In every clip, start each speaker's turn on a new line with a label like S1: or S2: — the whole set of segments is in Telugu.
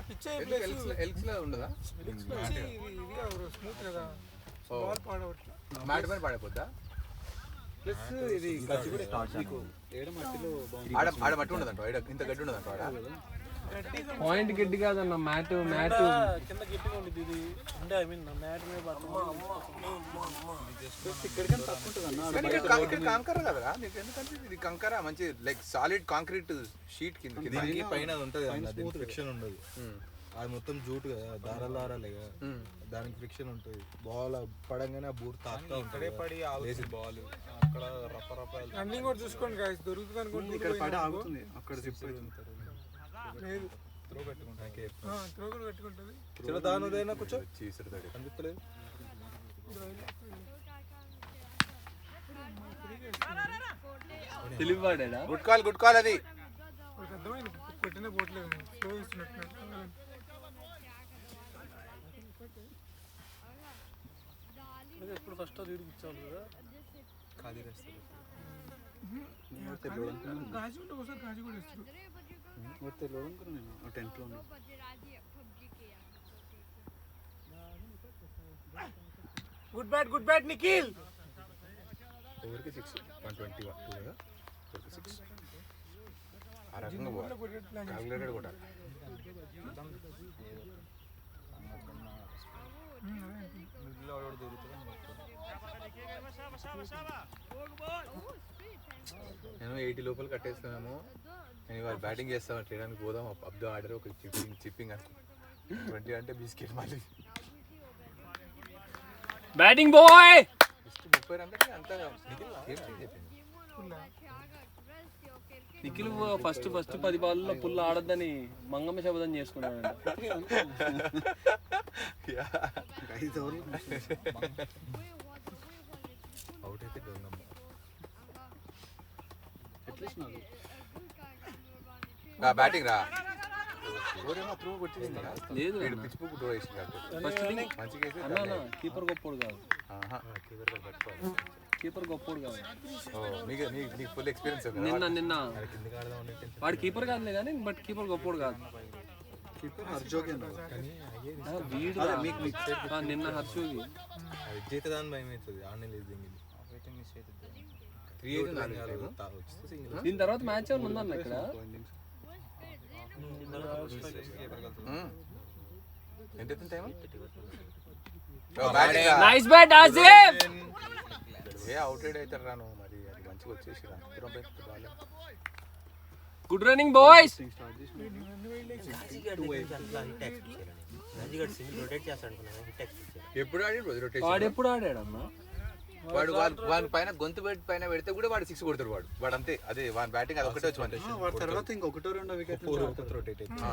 S1: పిచ్చే
S2: ఎల్క్స్ లో ఉండదా?
S1: స్మూత్ కదా, బాల్ పాడవట్లా.
S2: మ్యాట్ పైన పాడైపోద్దా?
S3: ప్లస్ ఇది గడ్డి కూడా మీకు ఏడ మట్టిలో
S2: ఆడ మట్టి ఉండదంట, ఇంత గడ్డి ఉండదంట ఆడ.
S4: పాయింట్ గడ్డి కాదన్న, మ్యాట్ మ్యాట్
S1: కింద గట్టిగా ఉండేది ఇది అంటే ఐ మీన్ మ్యాట్ మీద
S3: ఇక్కడికైనా తక్కువ ఉంటుంది అన్న.
S2: కంకర కదరా నీకు, ఎందుకంటే ఇది కంకర మంచి లైక్ సాలిడ్ కాంక్రీట్ షీట్ కింద
S5: పైన ఉంటుంది ఫ్రిక్షన్ ఉండదు. అది మొత్తం జూట్ కదా, దారాలే కదా, దానికి ఫ్రిక్షన్ ఉంటుంది. బాల్ పడంగానే ఆ బూట్ తాకుతా ఉంటుంది. బాల్ అక్కడ రప్ప
S1: రన్నింగ్ కూడా చూసుకోండి గాయ్స్, దొరుకుతుంది అనుకోండి.
S3: ఇక్కడ పడి ఆగుతుంది, అక్కడ జిప్ అవుతుంది.
S1: లేదు
S5: త్రో పెట్టుకుంటాను,
S1: త్రో కూడా పెట్టుకుంటుంది.
S5: చిన్న దానిదైనా కొంచెం
S2: చీసరుతాడు
S5: అనిపిస్తలేదు.
S4: తెలివివాడా?
S2: గుడ్ కాల్ అది.
S1: అర్థమైంది, కొట్టిన పోట్లేదు, స్లో ఇస్తున్నట్టు. ఎప్పుడు ఫస్ట్ రీడ్ ఇచ్చాను కదా,
S5: ఖాళీ వేస్తుంది.
S1: గాజు ఉంటే ఒకసారి గాజు కూడా ఇస్తారు.
S3: నేను టెంట్లో ఉన్నా.
S1: Good bat Nikhil.
S2: ఓవర్కి 6 121 కదా, 6 ఆ రకంగా పోవాలి, క్యాలిక్యులేటెడ్ కూడా. నేను 80 లోపల కట్టేస్తున్నాము. నేను వాళ్ళు బ్యాటింగ్ చేస్తాను, చేయడానికి పోదాం. అబ్దో ఆర్డర్ ఒక చిప్పింగ్ అనుకో, 20 అంటే బిస్కెట్ మళ్ళీ
S4: బ్యాటింగ్ బాయ్.
S2: 30 రన్లకి అంతా
S4: నిఖిల్ ఫస్ట్ 10 బాల్లో పుల్ ఆడొద్దని మంగమ్మ శబదం చేసుకున్నాడు.
S3: 5 ఓవర్లు
S5: అవుట్ అయితే గంగమ్మ.
S2: బ్యాటింగ్ రా త్రూ కొట్టింది
S4: లేదు
S2: పిచ్ బుక్ డ్రా చేసి
S4: అన్నా, కీపర్ గొప్పోడు కాదు, కీపర్ గొప్పోడు కాదు.
S2: నీకు ఫుల్ ఎక్స్పీరియన్స్
S4: నిన్న వాడు కీపర్ కాదులే కానీ, బట్ కీపర్ గొప్పోడు కాదు.
S3: హర్జోగి
S4: నిన్న హర్షోగి
S5: దాని భయం అవుతుంది. ఆడలేదు
S4: దీని తర్వాత మ్యాచ్ ఏమైనా ఉందన్న ఇక్కడ? Nice bat Asif.
S2: అవుటెడ్ అవుతారు రాను మరి, అది మంచిగా వచ్చేసి
S4: గుడ్ రన్నింగ్ బాయ్స్.
S2: ఎప్పుడు ఆడి
S4: వాడు ఎప్పుడు ఆడాడన్నా?
S2: వాడు వాడి పైన గొంతు పైన పెడితే కూడా వాడు 6 కొడతాడు. వాడు అంతే, అదే వాడి బ్యాటింగ్ అది ఒకటే వచ్చి
S3: తర్వాత ఇంకొకటో రెండో వికెట్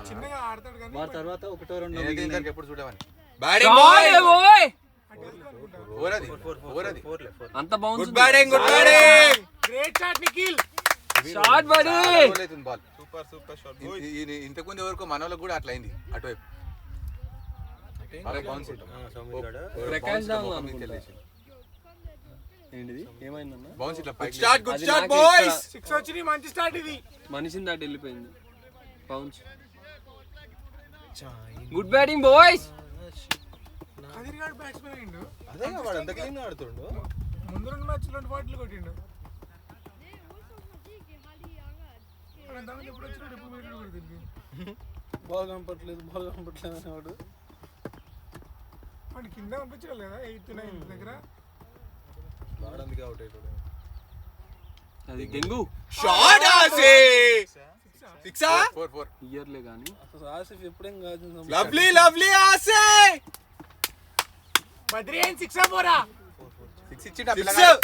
S1: చిన్నగా ఆడతాడు కానీ
S3: వాడి తర్వాత ఒకటో రెండో
S2: ఎప్పుడు చూడమని
S4: అంత బాగుంది.
S1: గ్రేట్ షాట్ నిఖిల్,
S4: షాట్ బడి.
S2: Ball
S5: super shot.
S2: ఇంతకుముందు ఎవరికో మన వాళ్ళకి కూడా అట్లా అయింది అటువైపు.
S4: ప్రకాష్ రావు ఏంటిది ఏమైందన్నా?
S2: బౌన్స్ ఇట్లా పైకి
S5: గుడ్ స్టార్ట్ బాయ్స్.
S1: 6 వచ్చింది, మంచి స్టార్ట్ ఇది.
S4: మనిషిని దాటి వెళ్ళిపోయింది bounce. Good batting boys.
S1: Kadiri గాడు బ్యాట్స్మెన్ అయ్యిండు.
S5: అదే వాడు అంత క్లీన్ ఆడుతుండు.
S1: ముందు 2 మ్యాచ్లు 2 బాటిల్ కొట్టిండు. ఎప్పుడు వచ్చినాడు, ఎప్పుడు పోయినాడు కూడా తెలియదు. బాల్ కనపట్లేదు అనేవాడు. వాడు కింద పంపించాలి కదా 8th 9th దగ్గర.
S5: వాడందుకే అవుట్ అయిపోయాడు.
S4: అది గెంగు
S5: షాట్ ఆసిఫ్. 6
S2: 4
S4: ఇయర్లే కానీ
S1: ఆసిఫ్ ఎప్పుడేం కాదు.
S5: లవ్లీ ఆసిఫ్.
S1: బద్రి 6 పోరా.
S2: 6 ఇచ్చిండు ఆ పిల్లగాడు.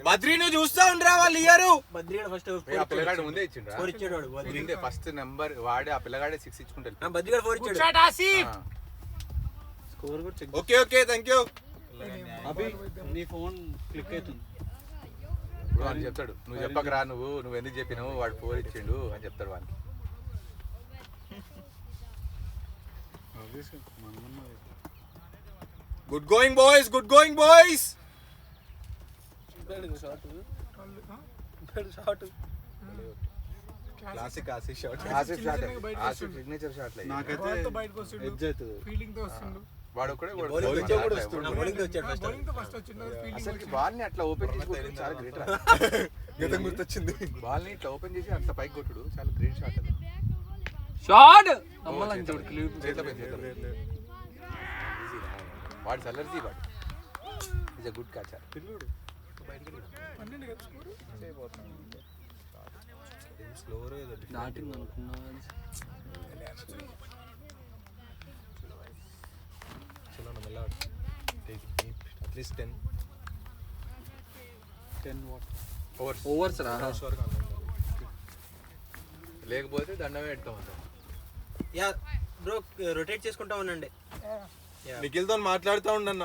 S5: బద్రి ను చూస్తా ఉండరా వాళ్ళు ఇయ్యారు.
S6: బద్రి ఫస్ట్
S2: ఆ పిల్లగాడు ముందే ఇచ్చిండు
S6: స్కోర్ ఇచ్చాడు.
S2: ముందే ఫస్ట్ నెంబర్ వాడే ఆ పిల్లగాడే 6 ఇచ్చుకుంటాడు.
S6: బద్రి 4 ఇచ్చాడు.
S1: షాట్ ఆసిఫ్.
S3: స్కోర్ కూడా చెక్.
S5: Okay thank you.
S3: అభి నీ ఫోన్ క్లిక్ అవుతుంది.
S2: ఇప్పుడు అని చెప్తాడు, నువ్వు చెప్పకరా, నువ్వు ఎందుకు చెప్పినావు, వాడు 4 ఇచ్చిండు అని చెప్తాడు వానికి.
S5: Good going boys.
S1: Shot
S5: classic Asif shot.
S2: Asif shot, Asif signature shot.
S3: నాకైతే
S1: బయటకు వస్తుండు,
S3: ఎడ్జ్ అవుతుంది.
S1: ఫీల్డింగ్ తో వస్తుండు,
S2: వాడు ఒక్కడే
S5: బౌలింగ్ తో కూడా వస్తుండు.
S2: బౌలింగ్
S1: బౌలింగ్ తో ఫస్ట్ వచ్చిండు,
S2: అసలు బాల్ ని అట్లా ఓపెన్ చేసి కొట్టడం చాలా గ్రేట్ రా.
S5: గతం గుర్తొచ్చింది.
S2: బాల్ ని ఇట్లా ఓపెన్ చేసి అంత పైకి కొట్టుడు చాలా గ్రేట్ షాట్ అది.
S4: షాట్ అమ్మలని చూడు క్లిప్.
S2: చేతిలో పోయింది, చేతిలో పోయింది. వాడు సల్లర్జీ వాడు. Is a good catcher.
S5: పిల్లుడు
S1: పన్నెండు కదా స్కోరు.
S5: స్లోర్
S4: దాటింది అనుకున్నా.
S5: చలో నా మెల్ల అట్లీస్ట్ 10
S3: వాట్
S4: ఓవర్స్ రా.
S5: వరకు అన్నాం.
S2: లేకపోతే దండమే పెడతాం అంత.
S6: యా బ్రో రొటేట్ చేసుకుంటా ఉండండి.
S5: నిఖిల్తో మాట్లాడుతూ ఉండన్న.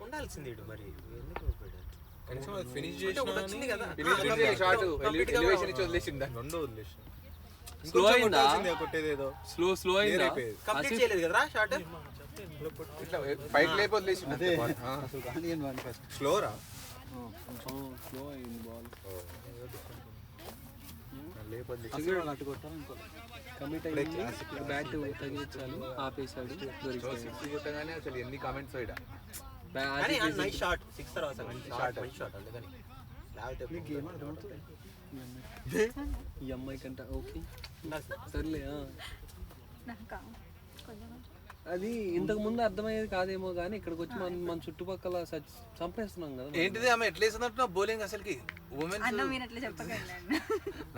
S6: ఉండాల్సింది ఈడు మరి ఎందుకు ఊరుకోడు?
S5: కనీసం అది ఫినిష్
S6: అంటే ఒకటి వచ్చింది కదా.
S2: షాట్
S6: Complete గా
S2: ఎలివేషన్ ఇచ్చి వదిలేసింది దాన్ని.
S5: రెండో వదిలేసి
S4: Slow అయిందా?
S5: కొట్టేదేదో
S4: స్లో అయిందా?
S6: కంప్లీట్ చేయలేదు కదరా షాట్.
S2: ఇట్లా పైకి లేపి వదిలేసింది
S3: అదే
S2: అంతే. ఆ.
S3: అసలు కానీ వాడిని ఫస్ట్
S5: స్లోరా
S4: స్లో అయింది బాల్.
S2: లేపి వదిలేసి.
S3: అసలు వాళ్ళు అటు కొట్టాలనుకోవాలి.
S4: కమిట్ అయ్యింది. బ్యాట్ తగిలించాలి, ఆపేశాడు,
S2: సో
S4: దొరికిపోయింది.
S2: సిక్స్ కొట్టగానే అసలు ఎన్ని కామెంట్స్ ఇడ.
S6: కానీ నైస్ షాట్. 6 తర్వాత మంచి
S2: Shot.
S6: షాట్ అంటే కానీ లేకపోతే
S3: నీకు ఏమో అర్థమవుతుంది.
S4: ఈ అమ్మాయి కంట ఓకే సర్లే. అది ఇంతకు ముందు అర్థమయ్యేది కాదేమో కానీ ఇక్కడికి వచ్చి మన చుట్టుపక్కల చంపేస్తున్నాం కదా.
S2: ఏంటిది ఆమె ఎట్లా వేసిందంటున్నా బౌలింగ్ అసలుకి ఉమెన్స్.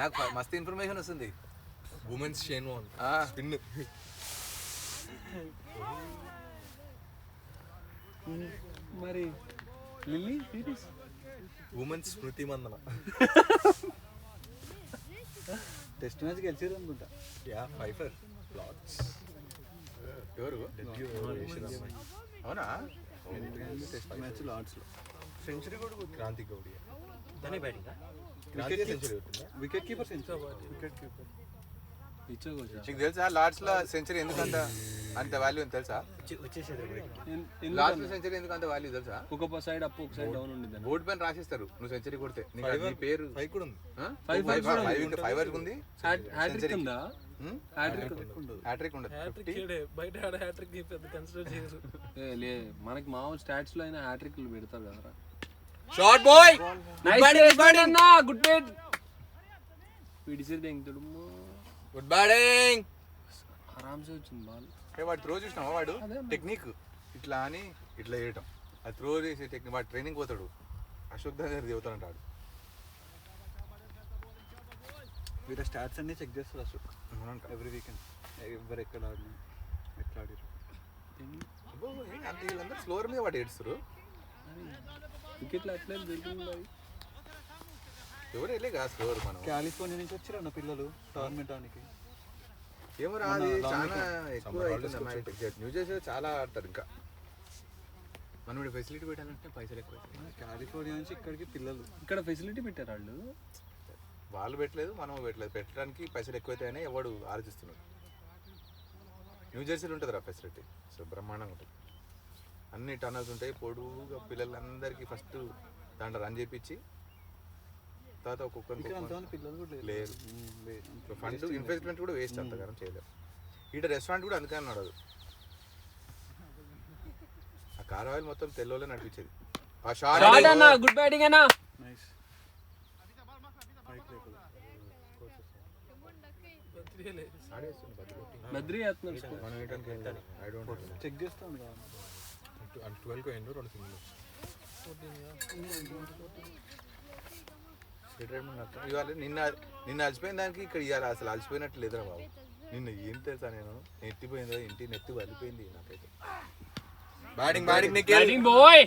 S2: నాకు మస్తు ఇన్ఫర్మేషన్ వస్తుంది.
S5: Women's Shane Warne spin.
S4: మరి లిల్లీ series
S5: women's Smriti Mandhana.
S3: Test match గెలిచారు అనుకుంటా.
S5: Yeah fifer lots.
S2: ఎవరు అవునా?
S3: టెస్ట్ మ్యాచ్ లార్డ్స్లో
S5: సెంచరీ కూడా క్రాంతి గౌడి.
S6: దాని బ్యాటింగ్
S5: క్రాంతి సెంచరీ కొట్టిందా?
S3: వికెట్ కీపర్ వికెట్ కీపర్
S4: ఇచ్చోకొచ్చా.
S2: నీకు తెలుసా లార్డ్స్ లో సెంచరీ ఎందుకంత అంత వాల్యూ అని తెలుసా?
S6: వచ్చేసేది
S2: లార్డ్స్ లో సెంచరీ ఎందుకు అంత వాల్యూ తెలుసా?
S4: ఒక సైడ్ అప్ ఒక సైడ్ డౌన్ ఉండింది.
S2: బోర్డు పైన రాసిస్తారు నువ్వు సెంచరీ కొడితే. నీకు అది నీ పేరు
S5: ఫైవ్ కూడా ఉంది.
S2: ఫైవ్ వరకు ఉంది.
S4: హ్యాట్రిక్ ఉందా? హ్యాట్రిక్
S2: హ్యాట్రిక్ ఉండదు.
S1: హ్యాట్రిక్ బయట ఆడ హ్యాట్రిక్ పెద్ద కన్సిడర్ చేయరు.
S4: లే మనకి మామూలు స్టాట్స్ లో అయినా హ్యాట్రిక్లు పెడతారు కదరా.
S5: Short boy.
S4: గుడ్ బ్యాట్ పిడిసిరి దెంగుతాడు.
S5: Good batting.
S4: ఆరామ్సే వచ్చింది బాల్.
S2: వాడు త్రో చూసినావా? వాడు టెక్నిక్ ఇట్లా అని ఇట్లా చేయటం, అది త్రో చేసే టెక్నిక్. వాడు ట్రైనింగ్ పోతాడు, అశోక్ దగ్గర దిగుతాడంటాడు.
S3: వీళ్ళ స్టాట్స్ అన్ని చెక్ చేస్తారు అశోక్ ఎవ్రీ వీకెండ్. ఎవరు ఎక్కడ ఆడినా ఎట్లా ఆడారు.
S2: అంటే వీళ్ళందరూ స్లోర్ మీద వాడు ఏడుస్తారు.
S4: వికెట్లు అట్లే దొరికింది మరి.
S2: ఎవరు వెళ్ళే కాదు స్లోర్. మనం
S3: కాలిఫోర్నియా నుంచి వచ్చారు అన్న పిల్లలు టోర్నమెంట్ ఆనికి.
S2: ఏమో రాదు, చాలా ఎక్కువ న్యూ జెర్సీ చాలా ఆడతారు. ఇంకా మనం ఇప్పుడు ఫెసిలిటీ పెట్టాలంటే పైసలు ఎక్కువ.
S3: కాలిఫోర్నియా నుంచి ఇక్కడికి పిల్లలు.
S4: ఇక్కడ ఫెసిలిటీ పెట్టారు వాళ్ళు.
S2: వాళ్ళు పెట్టలేదు, మనం పెట్టలేదు. పెట్టడానికి పైసలు ఎక్కువైతాయని ఎవడు ఆలోచిస్తున్నాడు. న్యూ జెర్సీలో ఉంటుంది రా ఫెసిలిటీ, సో బ్రహ్మాండంగా ఉంటుంది. అన్ని టన్నల్స్ ఉంటాయి. పొడుగుగా పిల్లలందరికీ ఫస్ట్ దాంట్లో రన్ చేయించి తర్వాత ఒక్కొక్కరు
S3: పిల్లలు కూడా
S2: లేరు. ఫండ్ ఇన్వెస్ట్మెంట్ కూడా వేస్ట్ అంతగానం చేయలేరు. ఈడ రెస్టారెంట్ కూడా అందుకని నడదు. ఆ కార్ ఆయిల్ మొత్తం తెల్లోలే నడిపించేది. ఆ షాట్
S4: గుడ్ బ్యాటింగ్ అన్నా.
S3: నైస్.
S4: బద్రీ
S2: మనం ఏంటంటే ఐ డోంట్
S3: చెక్ చేస్తాను కదా.
S5: 12 పోయిండు, 2 సింగిల్.
S2: ఇవాళ నిన్న అలసిపోయిన దానికి ఇక్కడ ఇవాళ అసలు అలసిపోయినట్టు లేదురా బాబు. నిన్న ఏం తెలుసా, నేను నెత్తిపోయింది కదా, ఇంటి నెత్తి వలిపోయింది నాకైతే.
S5: Batting Nikhil
S4: boy.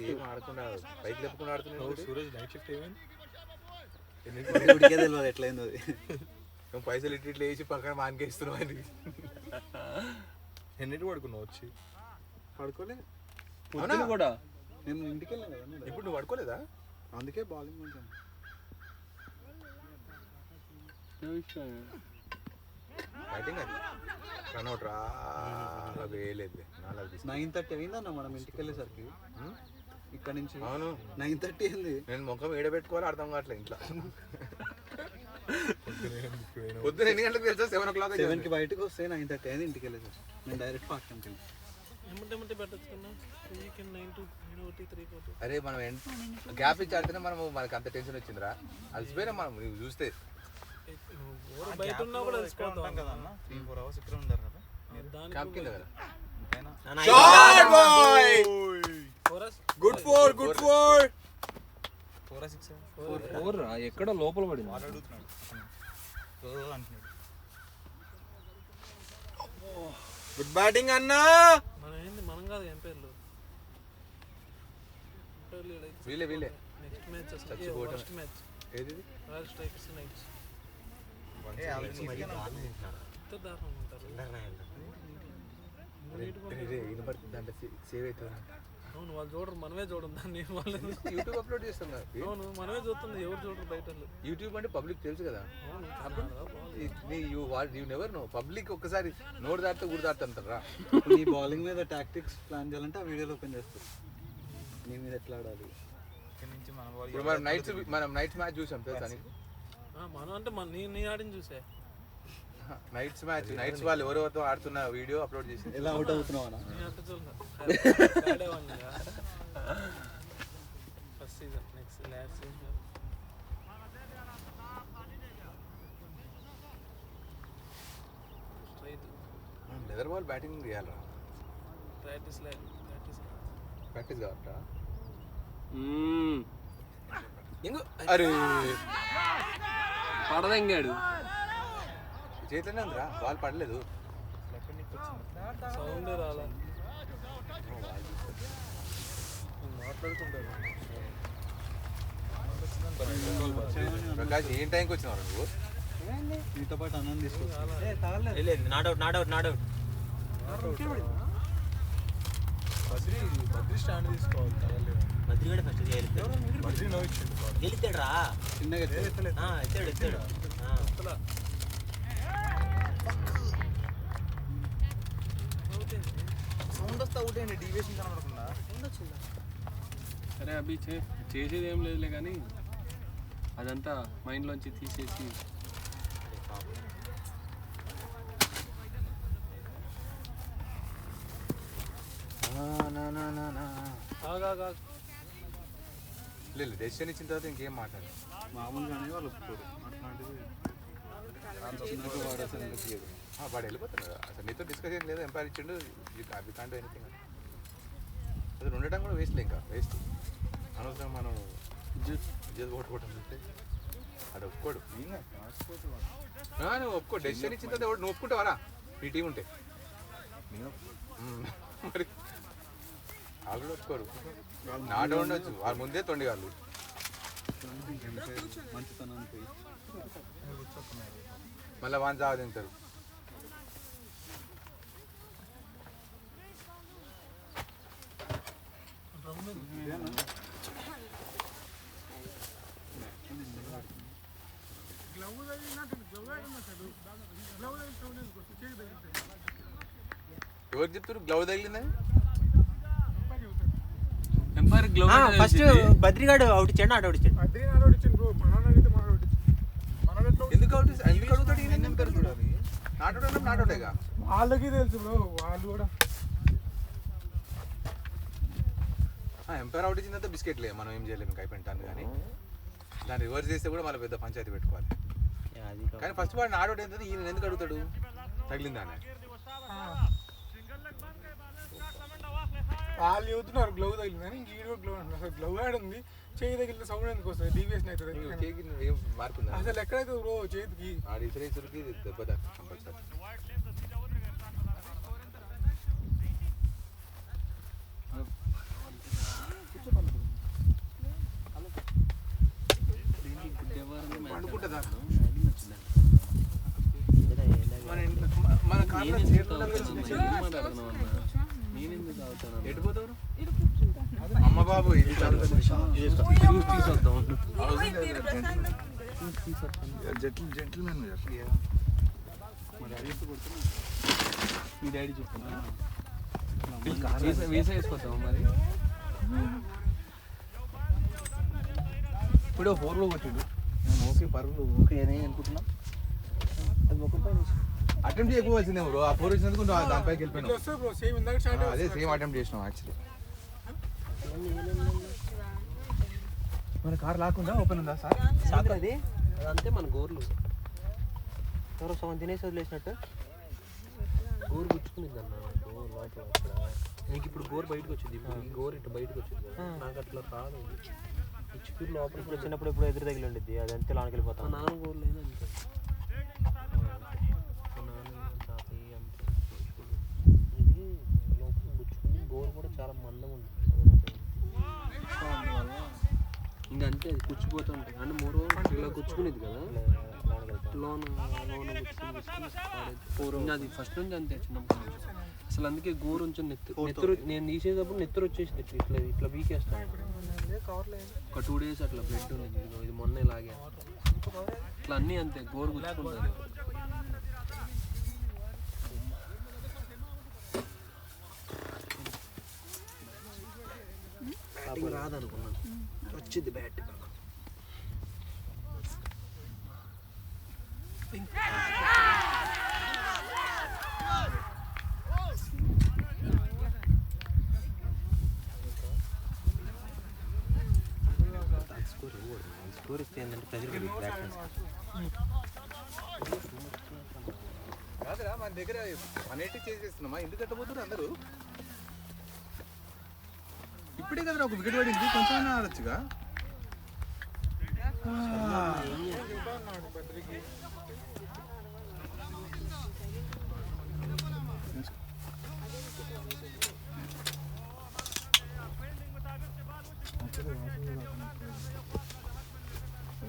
S2: ఏం ఆడకుండా పైకి లేపకుండా ఆడుతున్నాడు.
S5: సూరజ్ నైట్ షిఫ్ట్ ఏమైంది?
S3: ఉడికే తెలియదు ఎట్లయిందో అది.
S2: నువ్వు పైసలు ఇట్లా వేసి పక్కన మానికేస్తున్నావు అని.
S5: ఎన్నిటి పడుకున్నావు వచ్చి?
S3: పడుకోలే
S4: కూడా.
S3: నేను ఇంటికి వెళ్ళాను కదా.
S2: ఇప్పుడు నువ్వు పడుకోలేదా?
S3: అందుకే బౌలింగ్ కొంచెం
S2: బ్యాటింగ్ అది రన్అట్ రా వేయలేదు.
S3: 9:30 అయిందన్న మనం ఇంటికి వెళ్ళేసరికి. ఇక్కడ నుంచి
S2: అవును
S3: 9:30 అయింది.
S2: నేను ముఖం ఏడబెట్టుకోవాలి అర్థం కావట్లేదు ఇంట్లో. పొద్దున ఎన్ని గంటలకు తెలుసా? 7 o'clock.
S3: 7కి బయటకు వస్తే 9:30 అయింది ఇంటికి వెళ్ళేది. నేను డైరెక్ట్ పార్క్కి వెళ్ళి
S1: ఏమంటే పెట్టచ్చు కన్నా 9 to 3:40.
S2: అరే మనం గ్యాప్ ఇచ్చి ఆడితేనే మనం మనకి అంత టెన్షన్ వచ్చిందిరా. అలసిపోయినా మనం నువ్వు చూస్తే
S1: బయట ఉన్నా కూడా తెలుసుకోవద్దాం
S5: కదా అన్న 3-4 hours ఇక్కడ ఉంటారు కదా
S2: క్యాంప్ కింద కదా.
S5: గుడ్ ఫోర్
S4: 4 రా ఎక్కడ లోపల పడింది.
S5: అడుగుతున్నాడు అంటున్నాడు. గుడ్ బ్యాటింగ్ అన్నా.
S1: మనం కాదు ఎంపైర్లు
S2: వీళ్ళే
S1: నెక్స్ట్ మ్యాచ్
S2: చచ్చిపోవటం.
S1: ఫస్ట్ మ్యాచ్
S2: ఏది
S1: రాయల్ స్ట్రైకర్స్ నైట్స్ దారుణంగా ఉంటారు.
S2: వినపడుతుంది అంటే సేవ్ అవుతుంది.
S1: అవును వాళ్ళు చూడరు, మనమే చూడం దాన్ని. వాళ్ళు
S2: యూట్యూబ్ అప్లోడ్ చేస్తున్నారు.
S1: అవును మనమే చూస్తుంది, ఎవరు చూడరు బయట వాళ్ళు.
S2: యూట్యూబ్ అంటే పబ్లిక్ తెలుసు కదా.
S1: అవును
S2: యూ నెవర్ నో. పబ్లిక్ ఒక్కసారి నోరు దాటితే ఊరు దాటుతుంటారా.
S3: నీ బౌలింగ్ మీద టాక్టిక్స్ ప్లాన్ చేయాలంటే ఆ వీడియోలో ఓపెన్ చేస్తారు. నీ మీద ఎట్లా ఆడాలి.
S2: ఇప్పుడు మనం నైట్స్ మ్యాచ్ చూసాం తెలుసా నీకు?
S1: మనం అంటే నీ ఆడిని చూసే
S2: నైట్స్ వాళ్ళు ఎవరెవరితో ఆడుతున్న వీడియో అప్లోడ్ చేసి
S3: ఎలా అవుట్ అవుతున్నావు అన్న.
S1: నేను అంటే చూడలేదు. First season next last season straight
S2: leather ball batting చేయాలరా.
S1: ప్రాక్టీస్
S2: ప్రాక్టీస్ కావట్రా.
S4: అరే పడదంగాడు.
S2: చేతిలోనే ఉందిరా, బాల్ పడలేదు.
S1: సౌండ్ రాలా
S2: ప్రకాష్ ఏం టైంకి వచ్చినావు నువ్వు?
S3: నీతో పాటు అన్నం తీసుకొస్తా.
S5: బద్రీ స్టాండ్ తీసుకోవాలి.
S3: చిన్నగా
S5: సౌండ్ వస్తే అవుట్ అయ్యండి. డీవియేషన్ కనబడకుండా.
S4: సరే అభి చేసేది ఏం లేదులే కానీ అదంతా మైండ్లోంచి తీసేసి
S2: లేదు డెసిషన్ ఇచ్చిన తర్వాత ఇంకేం మాట్లాడాలి.
S3: మామూలుగానే వాళ్ళు ఒప్పుకోరు. అట్లాంటిది వాడు అసలు ఎందుకు చేయదు.
S2: వాడు వెళ్ళిపోతాడు కదా. అసలు నీతో డిస్కస్ ఏం లేదు. ఎంపైర్ ఇచ్చిండు, యూ కాంట్ డూ ఎనీథింగ్. అసలు ఉండటం కూడా వేస్ట్లే, ఇంకా వేస్ట్. అనవసరం మనం ఇజ్జత్ కొట్టుకోవటం అంటే అది ఒప్పుకోడు. నువ్వు ఒప్పుకో. డెసిషన్ ఇచ్చిన తర్వాత నువ్వు ఒప్పుకుంటావారా మీ టీం ఉంటే? మరి వాళ్ళు కూడా ఒప్పుకోరు. నాట ఉండొచ్చు, వాళ్ళ ముందే తొండిగాళ్ళు.
S3: మంచితనం పోయి
S2: మళ్ళీ వాన్ చావ తింటారు. ఎవరు చెప్తారు గ్లౌ తగిలిందని?
S4: ఎంపైర్ గ్లో
S6: ఫస్ట్ బద్రిగాడు అవుట్ ఇచ్చాడు, ఆట అవుట్ ఇచ్చాడు.
S2: ఎందుకు అవుట్ ఎందుకు అడుగుతాడు? ఈయన ఎందుకు చూడాలి? నాటోడేగా.
S1: వాళ్ళకి తెలుసు బ్రో, వాళ్ళు కూడా
S2: ఎంపైర్ అవుట్ ఇచ్చిన తర్వాత బిస్కెట్లే, మనం ఏం చేయలేము, ఇంకా అయిపోయింటాను. కానీ దాన్ని రివర్స్ చేస్తే కూడా మళ్ళీ పెద్ద పంచాయతీ పెట్టుకోవాలి. కానీ ఫస్ట్ వాడు నాటోడు ఏంటంటే ఈయన ఎందుకు అడుగుతాడు తగిలిందానే?
S1: వాళ్ళు చెబుతున్నారు గ్లౌ తగిలిందని, ఇంక ఈడు గ్లౌ అంటారు. అసలు గ్లౌ యాడ్ ఉంది, చేయి తగిలితే సౌండ్ ఎందుకు వస్తుంది? డీవియేషన్ అవుతుంది.
S2: ఏం మార్పుందా
S1: అసలు ఎక్కడైతే బ్రో చేతికి
S2: ఆడి ఇతరుకి దెబ్బ తాకు కంపల్సరీ. అనుకుంటుందా మన కార్లో ఎడిపోతావు అమ్మ బాబు? ఇది
S5: జెంటిల్మెన్
S4: మీ డాడీ చెప్తున్నా వేసేసుకోతాం మరి.
S2: ఇప్పుడే 4 కొట్టిండు. ఓకే పరుగులు ఓకే అని అనుకుంటున్నాం. అది మొక్కపై అటెంప్ట్ చేయకపోవాల్సిందే బ్రో. ఆ 4 వచ్చినందుకు దానిపైకి వెళ్ళిపోయినాం.
S1: వస్తుంది బ్రో సేమ్ ఇందాక స్టార్ట్
S2: అదే సేమ్ అటెంప్ట్ చేసినాం యాక్చువల్లీ. మన కార్ లాక్కుందా ఓపెన్ ఉందా సార్?
S6: సాకు అది అదంతే మన గోర్లు ఎవరో సగం తినేసి వదిలేసినట్టు గోరు గుచ్చుకునింది అన్న లోపల అక్కడ. నీకు ఇప్పుడు గోరు బయటకు వచ్చింది, ఇప్పుడు ఈ గోరు ఇట్లా బయటకు వచ్చింది కదా, నాకు అట్లా రాదు. ఈ చిక్కుడు లోపల ఇప్పుడు చిన్నప్పుడు ఎప్పుడు ఎదురు తగిలి ఉండిద్ది, అది అంతే లోనికి వెళ్ళిపోతాను. నాన్న గోర్లు అయినా అంతే, తాతయ్య అంతే. ఇది లోపల గుచ్చుకుని గోరు కూడా చాలా మందం ఉంది. ఇంకా అంతే అది గుచ్చిపోతుంటుంది. అంటే మూడు ఇలా గుచ్చుకునేది కదా లోన గుచ్చుకుని అది ఫస్ట్ నుంచి అంతే చిన్నప్పుడు అసలు. అందుకే గోరు ఉంచి నెత్తురు నేను తీసేటప్పుడు నెత్తురు వచ్చేసింది. ఇట్లా ఇట్లా వీకేస్తాను. ఒక 2 days అట్లా బ్లడ్ ఉంది. ఇది మొన్నే లాగే ఇట్లా అన్నీ అంతే గోరు గుచ్చుకుంటుంది. రాదనుకున్నాను, వచ్చింది బ్యాట్. స్కోర్ ఇస్తే ఏంటంటే ప్రజలు
S2: కాదురా మన దగ్గర 180 చేసేస్తున్నామా? ఎందుకు కట్టబోతున్నారు అందరూ? ఇప్పుడే కదరా ఒక వికెట్ పడింది, కొంచెం ఆడొచ్చుగా.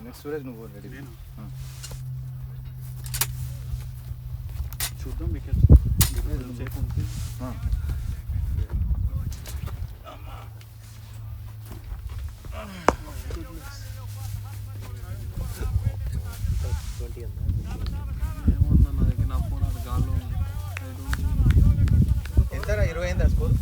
S2: నెక్స్ట్ సూరజ్ నువ్వు రెడీ.
S3: చూద్దాం వికెట్స్ ఏమన్నా నా దగ్గర నా ఫోన్ అది గాల్లో
S2: ఎంతరా 20 అయిందా స్కోర్?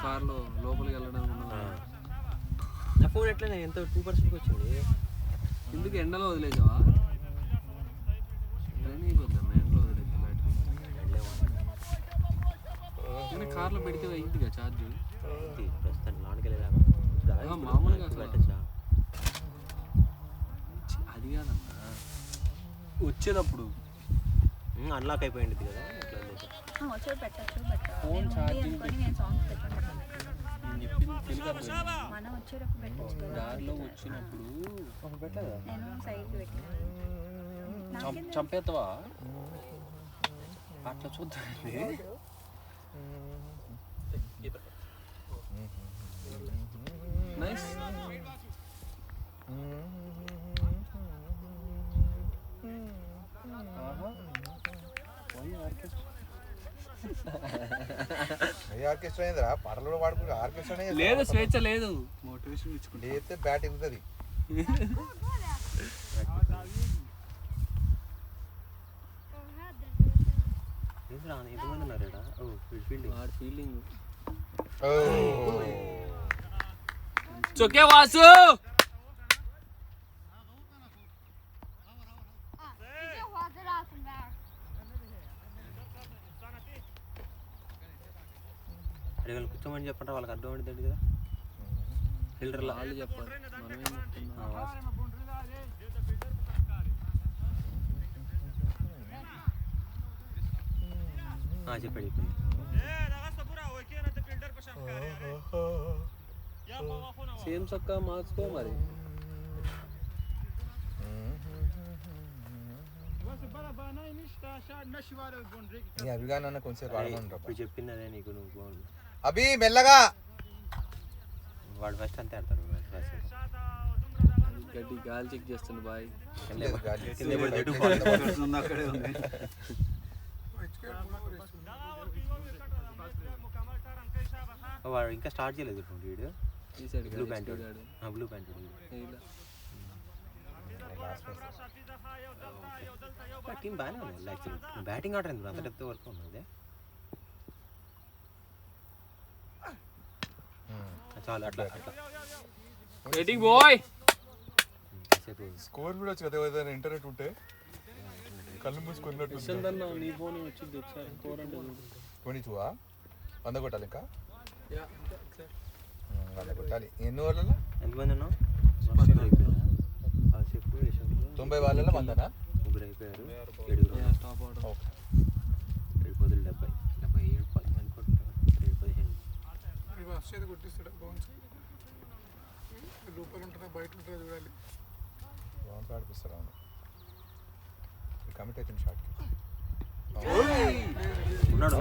S3: కార్లో లోపలికి వెళ్ళడం
S6: నా ఫోన్ ఎట్లా ఎంత 2% వచ్చింది.
S3: ఎందుకు ఎండలో వదిలేసావా? అయిపోద్దన్న ఎండలో వదిలేసి బ్యాటరీ కార్లో పెడితే అయిందిగా ఛార్జ్.
S6: ప్రస్తుతానికి లోనికి వెళ్ళేదాకా
S3: మామూలుగా
S6: పెట్టచ్చా?
S3: అది కాదన్నా వచ్చేటప్పుడు
S6: అన్లాక్ అయిపోయింది కదా అట్లా
S7: వచ్చేది పెట్టచ్చు.
S3: ఫోన్ ఛార్జింగ్
S7: నేను సాంగ్స్ పెట్టాను.
S3: మనం
S7: వచ్చేటప్పుడు పెట్టచ్చు కదా.
S3: దారిలో వచ్చినప్పుడు
S7: నేను సైడ్కి పెట్టాను.
S3: చంపేస్తావా అట్లా చూద్దామండి. నైస్.
S2: ఆర్కెస్ట్రా అయిందిరా, పాటలు పాడుకుంటే ఆర్కెస్ట్రా
S3: లేదు, స్వేచ్ఛ లేదు. మోటివేషన్ ఇచ్చుకుంటే
S2: అయితే బ్యాట్ ఎగుతుంది.
S6: ఎంతమంది ఉన్నారు?
S3: ఫీలింగ్
S4: చొక్కే వాసు
S6: అడిగారు కూర్చోమని చెప్పండి, వాళ్ళకి అర్థం పడుతుంది కదా. ఫిల్టర్లో
S3: వాళ్ళు చెప్పాలి, మనమేం చెప్తున్నాం.
S6: చెప్పాడు.
S4: సేమ్ చొక్కా మార్చుకో మరి.
S2: నీ అభిగానాన్ని కొంచెం
S6: ఇప్పుడు చెప్పింది అదే నీకు. నువ్వు బాగుంది
S2: అభి మెల్లగా.
S6: వాడు ఫస్ట్ అంతే ఆడతాడు.
S4: గడ్డి గాలి చెక్ చేస్తుంది బాయ్.
S3: అక్కడే ఉంది.
S6: వాడు ఇంకా స్టార్ట్ చేయలేదు వీడు.
S4: ఈ side
S6: blue pant blue pant team బాగానే ఉంది యాక్చువల్లీ. బ్యాటింగ్ ఆర్డర్ ఎందుకు అంత డెప్త్ వరకు ఉన్నది. చాలు అట్లా అట్లా
S4: వెయిటింగ్ బాయ్.
S6: కాసేపు
S2: స్కోర్ కూడా వచ్చి కదా ఏదైనా ఇంటర్నెట్ ఉంటే కళ్ళు మూసుకున్నట్టు
S4: ఇస్తుందన్న నీ ఫోన్ వచ్చింది ఒకసారి 400
S2: 22 100 కొట్టాలి ఇంకా
S1: యా
S2: 100 కొట్టాలి. ఎన్ని ఓవర్లలో
S6: ఎంతమంది ఉన్నావు? కాసేపు
S2: 90 వాళ్ళలో 100నా?
S6: ముగ్గురు అయిపోయారు. 7
S4: స్టాప్ అవుట్.
S6: 7 బదులు 70 77 10 మంది కొట్టారు. 7 15
S1: రివర్స్ చేతి కొట్టిస్తాడు బౌన్స్. లోపల ఉంటుందా బయట ఉంటుందా చూడాలి.
S2: బౌన్స్ ఆడిపిస్తారు. అవును కమిట్ అవుతుంది షాట్కి.
S6: ఉన్నాడు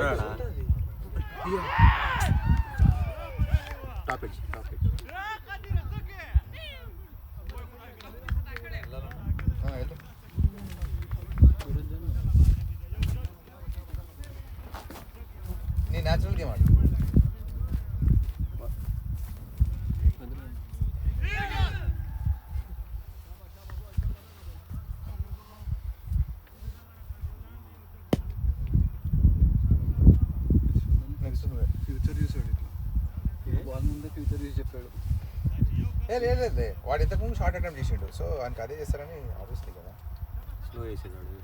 S6: టాప్ ఎడ్జ్
S2: నీ న్యాచురల్ గేమ్ ఆడు. నెక్స్ట్ నువ్వే.
S3: ఫ్యూచర్ చూసాడు ఇట్లా బాల్ ముందే ఫ్యూచర్ చూసి చెప్పాడు.
S2: లేదు వాడు ఇంతకుముందు షార్ట్ అటెంప్ట్ చేసిండు. సో ఆయనకి అదే చేస్తారని ఆబ్వియస్లీ కదా
S6: స్లో చేసేవాడు.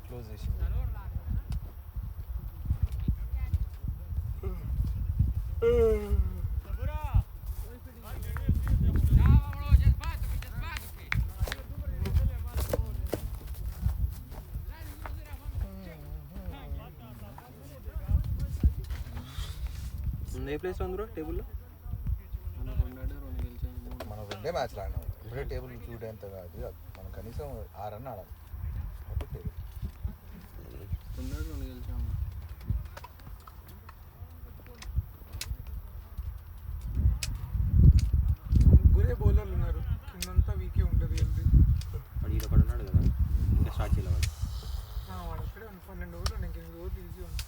S2: క్లోజ్ చేసిండు.
S6: ఏ ప్లేస్ ఉంది బ్రో టేబుల్లో?
S2: మనం 2 మ్యాచ్లు ఆడినాం. ఇప్పుడే టేబుల్ చూడేంత కాదు. మనం కనీసం 6 రన్ ఆడాలి. అప్పుడు టేబుల్
S4: 2 గెలిచాము.
S1: ముగ్గురే బౌలర్లు ఉన్నారు. కిందంతా వీకే ఉంటుంది హెల్తీ.
S6: వాడు ఈడ ఒకడు ఉన్నాడు కదా, ఇంకా స్టార్ట్ చేయలేదు వాడు.
S1: వాడు అక్కడే 12 ఓవర్లు 8 ఓవర్లు ఈజీ ఉంది.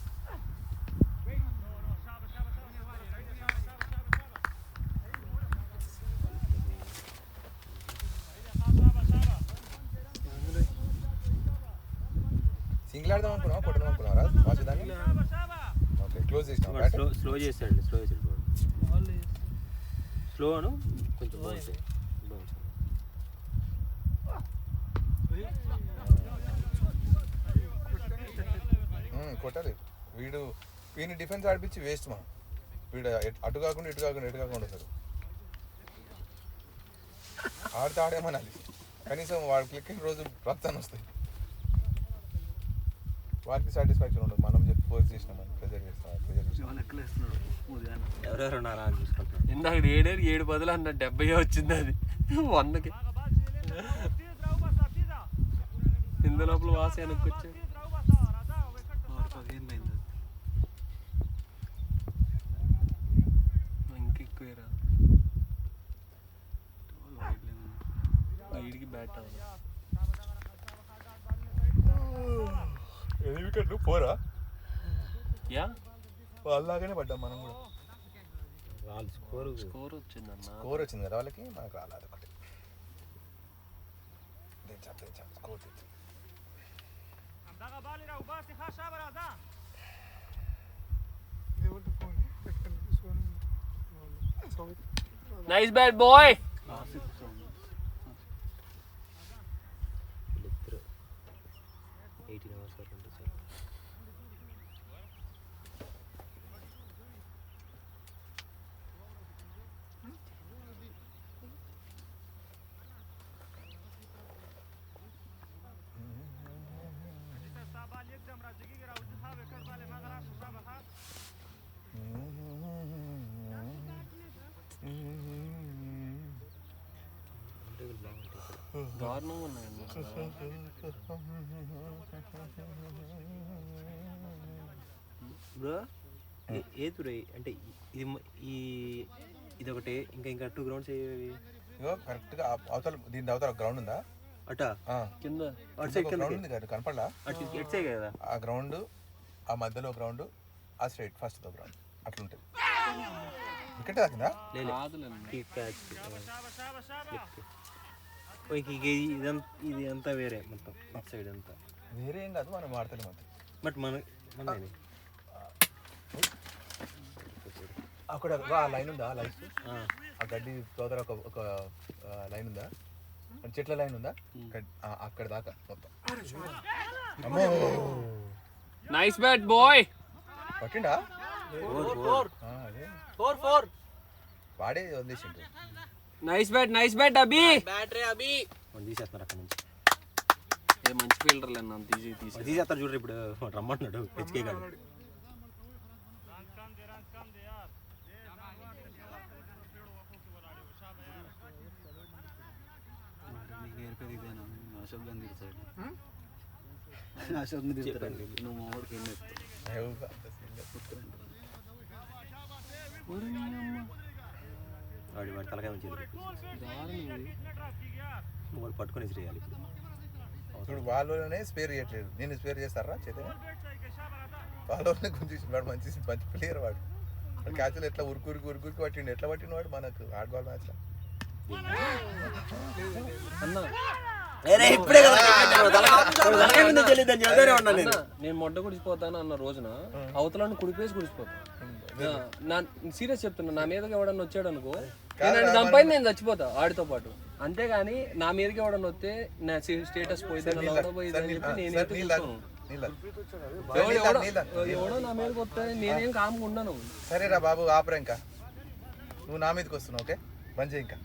S2: సింగిల్ ఆడదాం అనుకున్నావా కొట్టదాం అనుకున్నారా వాసుదాన్ని? ఓకే క్లోజ్ చేసినాం.
S6: స్లో చేసాడు స్లో అను కొంచెం బౌన్స్
S2: కొట్టాలి. వీడిని డిఫెన్స్ ఆడిపించి వేస్ట్ మనం. వీడు అటు కాకుండా ఇటు కాకుండా వస్తాడు. ఆడితే ఆడేమనాలి. కనీసం వాడు క్లిక్ అయిన రోజు రక్తాన్ని వస్తాయి. వాడికి సాటిస్ఫాక్షన్ ఉండదు. మనం చెప్పి ఫోర్స్ చేసినామని ప్రెజర్ చేస్తాం.
S6: ఎవరెవరు ఉన్నారా అని చూసుకుంటాను.
S4: ఇందాక 7 బదులు అన్న 70 వచ్చింది. అది 100కి ఇంత లోపల వాసి వెనక్కొచ్చాడు.
S3: 15 అయింది.
S4: ఇంకెక్కువేరా వీడికి బ్యాట్ అవ్వాలి.
S2: ఎన్ని వికెట్లు 4
S4: యా
S2: వాళ్ళలాగానే పడ్డాం మనం కూడా.
S6: వాళ్ళు
S4: స్కోర్ వచ్చిందన్న.
S2: స్కోర్ వచ్చింది కదా వాళ్ళకి, మనకు రాలేదు. ఒకటి తెచ్చాం స్కోర్ తెచ్చాం.
S1: దేవుడి ఫోన్ పెట్టండి. Sonu
S4: nice bat boy.
S6: వీళ్ళిద్దరు 18 అవర్స్ వరకు ఉంటుంది సార్.
S4: దారుణంగా ఉన్నాయండి.
S6: బ్రో ఏది బ్రో అంటే ఇది ఒకటే ఇంకా 2 గ్రౌండ్స్ అయ్యేవి.
S2: ఇగో కరెక్ట్గా అవతల దీని అవతల గ్రౌండ్ ఉందా?
S6: అటా
S4: కింద
S6: అటు సైడ్
S2: గ్రౌండ్ ఉంది కదా కనపడలా?
S6: ఎటు సైడ్ కదా
S2: ఆ గ్రౌండ్, ఆ మధ్యలో గ్రౌండ్, ఆ స్ట్రైట్ ఫస్ట్ గ్రౌండ్ అట్లుంటుంది. వికెట్ తాకిందా?
S6: ఈ క్యాచ్ ఇది అంతా వేరే మొత్తం ఇటు సైడ్ అంతా
S2: వేరే ఏం కాదు, మనం వాడతాం అంతే.
S6: బట్ మనది
S2: అక్కడ ఆ లైన్ ఉందా? లైన్స్ ఆ గడ్డి తోదర ఒక లైన్ ఉందా? చెట్ల లైన్ ఉందా? అక్కడ దాకా మొత్తం.
S4: Nice bat boy.
S2: పట్టిండా? అదే
S6: 4
S2: వాడే వదిలేసిండు.
S4: నైస్ బ్యాట్ అభి.
S6: తీసేస్తున్నారు అక్కడ నుంచి.
S4: ఏ మంచి ఫీల్డర్లు అన్న
S6: తీసేస్తారు చూడరు ఇప్పుడు రమ్మంటున్నాడు హెచ్కే గారు.
S3: అశోక్ తిరుగుతాడు నువ్వు మామూలుకి ఏం చేస్తావు?
S6: వాడి తలకాయ నుంచి వాడు పట్టుకొని చేయాలి ఇప్పుడు.
S2: ఇప్పుడు వాళ్ళనే స్పేర్ చేయట్లేదు, నేను స్పేర్ చేస్తారా చైతన్య? వాళ్ళనే గుంజేసి వాడు మంచి ప్లేయర్ వాడు. క్యాచ్లు ఎట్లా ఉరికి పట్టిండు. ఎట్లా పట్టిండు వాడు మనకు హార్డ్బాల్ మ్యాచ్లో?
S4: అన్న నేను మొడ్డ కుడిచిపోతాను అన్న రోజున అవతలను కుడిపేసి కుడిచిపోతాను. సీరియస్ చెప్తున్నా, నా మీదకి ఎవడన్నా వచ్చాడు అనుకో, నేను చంపైంది నేను చచ్చిపోతా ఆడితో పాటు. అంతేగాని నా మీదకి ఎవడన్నా వస్తే నా స్టేటస్ పోయింది అని చెప్పి నేనైతే చూస్తాను. ఎవడో నా మీదకి వస్తే నేనేం కామ్గా ఉండను.
S2: సరేరా బాబు ఆపరా, ఇంకా నువ్వు నా మీదకి వస్తున్నావు. ఓకే బంద్ చేయి ఇంకా.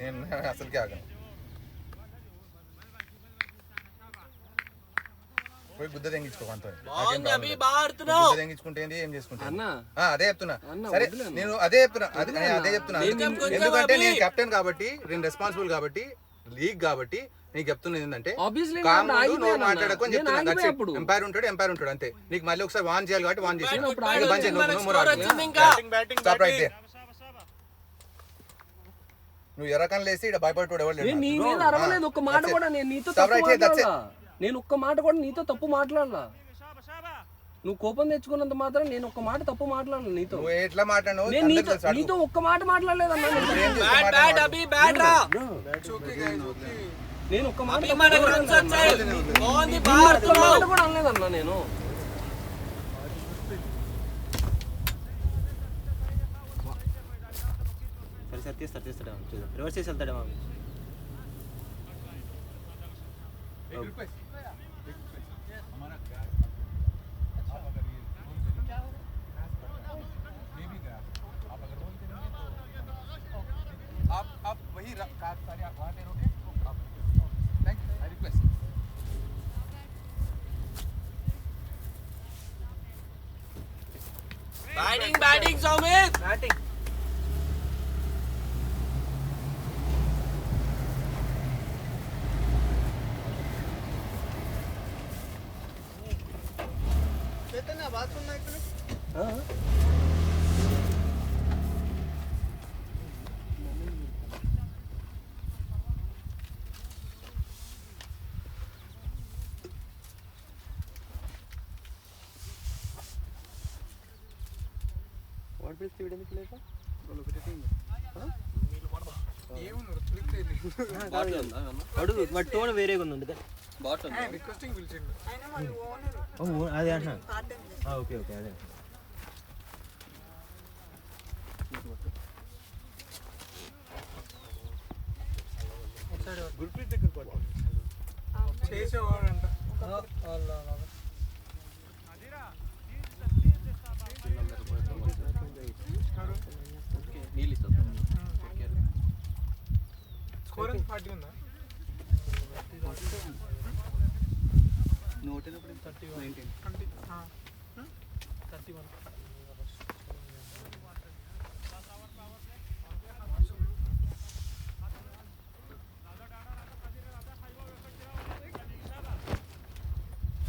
S2: నేను అసలుకే ఆగను. పోయి గుద్ద తెంగించుకో అంతా. గుద్ద తెంగించుకుంటే ఏం చేసుకుంటా అదే చెప్తున్నా. సరే నేను అదే చెప్తున్నా ఎందుకంటే నేను కెప్టెన్ కాబట్టి, నేను రెస్పాన్సిబుల్ కాబట్టి, లీగ్ కాబట్టి నీకు చెప్తున్నది ఏంటంటే మాట్లాడకు అని చెప్తున్నా. ఎంపైర్ ఉంటాడు అంతే. నీకు మళ్ళీ ఒకసారి వాన్ చేయాలి కాబట్టి వాన్ చేసి నువ్వు ఎరకం లేసి ఇక్కడ భయపడతాడు ఎవరు.
S4: నేను ఒక్క మాట కూడా నీతో తప్పు మాట్లాడలా. నువ్వు కోపం తెచ్చుకున్నంత మాత్రం నేను ఒక్క మాట తప్పు మాట్లాడను నీతో.
S2: ఎట్లా మాట్లాడినావు?
S4: నీతో ఒక్క మాట మాట్లాడలేదన్నా. నేను ఒక్క మాట కూడా అనలేదన్నా. నేను
S6: సరే తీస్తాడా రివర్స్ చేసి వెళ్తాడేమో.
S4: Batting Saumit batting.
S6: టోన్ వేరేగా ఉంది. అదే అంటున్నా. ఓకే అదే
S1: గుర్ప్రీత్ దగ్గర చేసేవాడంట. స్కోరింగ్ 40 ఉందా?
S3: నోట్ 31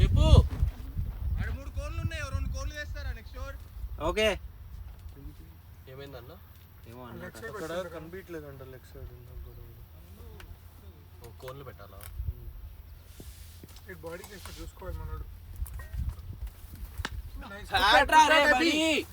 S6: చెప్పు.
S5: 3 కోర్లు ఉన్నాయి, 2 కోర్లు వేస్తారా నెక్స్ట్ ఓవర్?
S6: ఓకే
S4: ఏమైందన్న?
S6: ఏమో
S1: అక్కడ
S5: కనిపించలేదంట లెగ్ సైడ్.
S4: కోర్లు పెట్టాలా?
S1: బాడీ చేస్తే చూసుకోవాలి మనోడు. Nice.